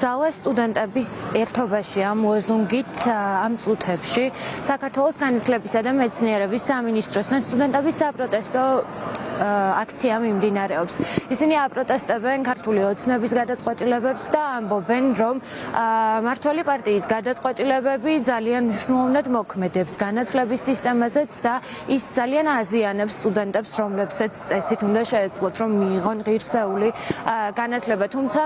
ძალა სტუდენტების ერთობაში ამ ლოზუნგით ამ წუთებში საქართველოს განათლებისა და მეცნიერების სამინისტროსთან სტუდენტების საპროტესტო აქცია მიმდინარეობს. ისინი აპროტესტებენ ქართული ოცნების გადაწყვეტილებებს და ამბობენ, რომ მმართველი პარტიის გადაწყვეტილებები ძალიან მნიშვნელოვნად მოქმედებს განათლების სისტემაზეც და ის ძალიან აზიანებს სტუდენტებს, რომლებსაც წესით უნდა შეეძლოთ, რომ მიიღონ ღირსეული განათლება. თუმცა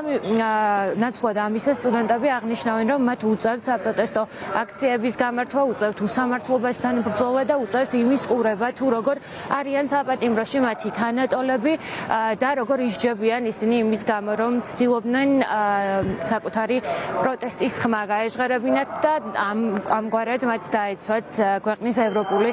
ნაცვლად ამისა სტუდენტები აღნიშნავენ, რომ მათ უწევთ საპროტესტო აქციების გამართვა, უწევთ უსამართლობასთან ბრძოლა და უწევთ იმის ყურება, თუ როგორ არიან საპატიმროში მათი თანატოლები და როგორ ისჯებიან ისინი იმის გამო, რომ ცდილობდნენ საკუთარი პროტესტის ხმა გაეჟღერებინათ და ამგვარად მათ დაეცვათ ქვეყნის ევროპული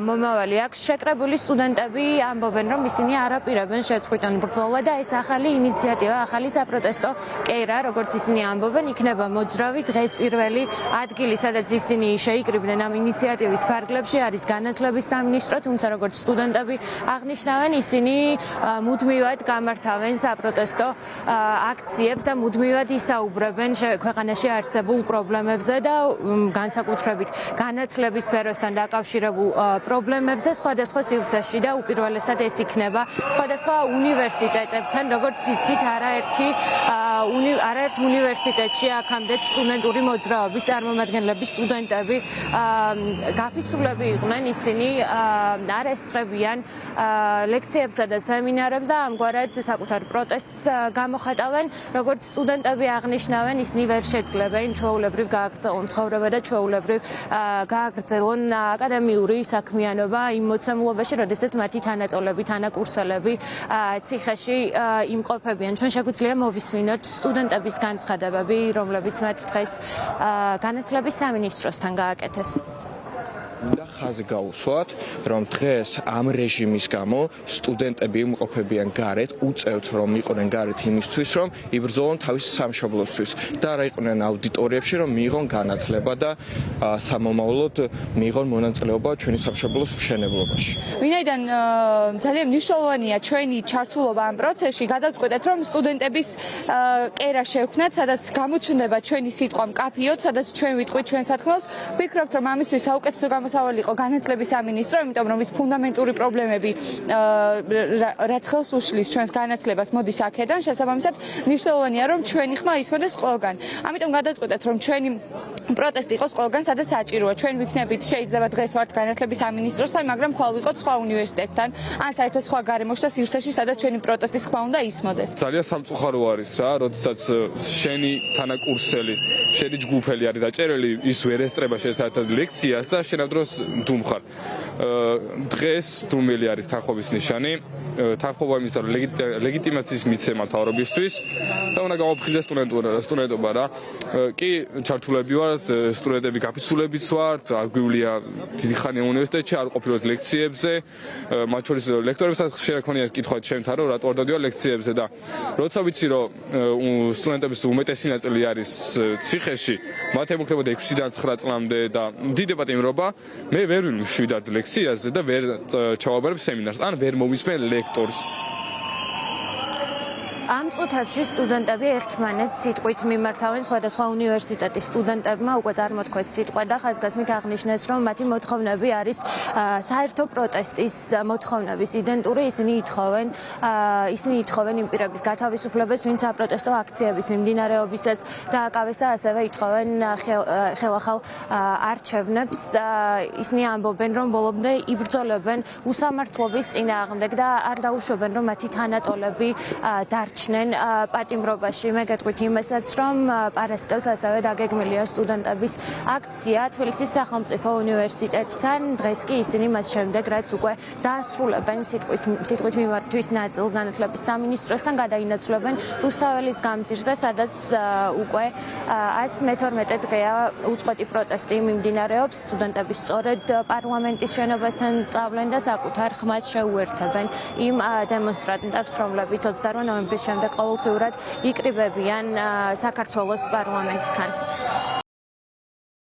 მომავალი. აქ შეკრებილი სტუდენტები ამბობენ, რომ ისინი არ აპირებენ შეწყვიტონ ბრძოლა და ეს ახალი ინიციატივა, ახალი საპროტესტო კერა, როგორც ისინი ამბობენ, იქნება მოძრავი. დღეს პირველი ადგილი, სადაც ისინი შეიკრიბნენ ამ ინიციატივის ფარგლებში, არის განათლების სამინისტრო, თუმცა როგორც სტუდენტები აღნიშნავენ, ისინი მუდმივად გამართავენ საპროტესტო აქციებს და მუდმივად ისაუბრებენ ქვეყანაში არსებულ პრობლემებზე და განსაკუთრებით განათლების სფეროსთან დაკავშირებულ პრობლემებზე სხვადასხვა სივრცეში და უპირველესად ეს იქნება სხვადასხვა უნივერსიტეტებთან, როგორც იცით, არაერთ უნივერსიტეტში აქამდე სტუდენტური მოძრაობის წარმომადგენლები, სტუდენტები გაფიცულები იყვნენ, ისინი არ ესწრებიან ლექციებსა და სემინარებს და ამგვარად საკუთარ პროტესტს გამოხატავენ. როგორც სტუდენტები აღნიშნავენ, ისინი ვერ შეძლებენ ჩვეულებრივ გააგრძელონ ცხოვრება და ჩვეულებრივ გააგრძელონ აკადემიური საქმიანობა იმ მოცემულობაში, როდესაც მათი თანატოლები, თანაკურსელები ციხეში იმყოფებიან. ჩვენ შეგვიძლია მოვისმინოთ სტუდენტების განცხადებები, რომლებიც მათ დღეს განათლების სამინისტროსთან გააკეთეს. და ხაზი გაუსვათ, რომ დღეს ამ რეჟიმის გამო სტუდენტები იმყოფებიან გარეთ, უწევთ რომ იყვნენ გარეთ იმისთვის, რომ იბრძოლონ თავის სამშობლოსთვის და რა იყვნენ აუდიტორიებში, რომ მიიღონ განათლება და სამომავლოდ მიიღონ მონაწილეობა ჩვენი სამშობლოს მშენებლობაში. ვინაიდან ძალიან მნიშვნელოვანია ჩვენი ჩართულობა ამ პროცესში, გადავწყვეტეთ, რომ სტუდენტების კერა შევქმნათ, სადაც გამოჩნდება ჩვენი სიტყვა მკაფიოდ, სადაც ჩვენ ვიტყვით ჩვენ საქმეს. ვფიქრობთ, რომ ამისთვის საუკეთესო მოსავალი იყო განათლების სამინისტრო, იმიტომ რომ ის ფუნდამენტური პრობლემები რაც ხელს უშლის ჩვენს განათლებას მოდის აქედან, შესაბამისად მნიშვნელოვანია რომ ჩვენი ხმა ისმოდეს ყველგან. ამიტომ გადაწყვეტეთ რომ ჩვენი პროტესტი იყოს ყველგან, სადაც საჭიროა. ჩვენ ვიქნებით შეიძლება დღეს ვართ განათლების სამინისტროსთან, მაგრამ ხვალ ვიყოთ სხვა უნივერსიტეტთან, ან საერთოდ სხვა გარემოში და სივრცეში, სადაც ჩვენი პროტესტის ხმა უნდა ისმოდეს. ძალიან სამწუხარო არის რა, როდესაც შენი თანაკურსელი, შენი ჯგუფელი არის დაჭერილი, ის ვერ ესწრება შეერთად ლექციას და შენ დროს დუმხარ. დღეს დუმილი არის თანხმობის ნიშანი, თანხმობა იმისა, რომ ლეგიტიმაციის მიცემა მთავრობისთვის და უნდა გამოფხიზდეს სტუდენტობა რა. კი, ჩართულები ვართ, სტუდენტები გაფიცულებიც ვართ, აგვივლია დიდი ხანი უნივერსიტეტში, არ ყოფილობთ ლექციებზე, მათ შორის ლექტორებსაც შეაქონიათ კითხვა ჩემთან, რომ რატო არ დავდივარ ლექციებზე და როცა ვიცი, რომ სტუდენტების უმეტესი ნაწილი არის ციხეში, მათ ემუქრებოდა 6-დან 9 წლამდე და დიდებად იმრობა, მე ვერ ვიმშვიდად ლექციაზე და ვერ ჩავაბარებ სემინარს, ან ვერ მოვისმენ ლექტორს. ამ წუთებში სტუდენტები ერთმანეთს სიტყვით მიმართავენ. სხვადასხვა უნივერსიტეტის სტუდენტებმა უკვე წარმოთქვეს სიტყვა და ხაზგასმით აღნიშნეს, რომ მათი მოთხოვნები არის საერთო პროტესტის მოთხოვნების იდენტური. ისინი ითხოვენ იმ პირების გათავისუფლებას, ვინც საპროტესტო აქციების მიმდინარეობისას დააკავეს და ასევე ითხოვენ ხელახალ არჩევნებს. ისინი ამბობენ, რომ ბოლომდე იბრძოლებენ უსამართლობის წინააღმდეგ და არ დაუშვებენ, რომ მათი თანატოლები დარჩნენ პატიმრობაში. მე გეტყვით იმასაც, რომ პარასკევს ასევე დაგეგმილია სტუდენტების აქცია თბილისის სახელმწიფო უნივერსიტეტთან. დღეს კი ისინი მას შემდეგ, რაც უკვე დაასრულებენ სიტყვით მიმართვის ნაწილს განათლების სამინისტროსთან, გადაინაცვლებენ რუსთაველის გამზირზე, სადაც უკვე 112 დღეა უწყვეტი პროტესტი მიმდინარეობს. სტუდენტები სწორედ პარლამენტის შენობასთან წავლენ და საკუთარ ხმას შეუერთებენ იმ დემონსტრანტებს, რომლებიც 28 ნოემბრის შემდეგ ყოველდღიურად იკრიბებიან საქართველოს პარლამენტთან.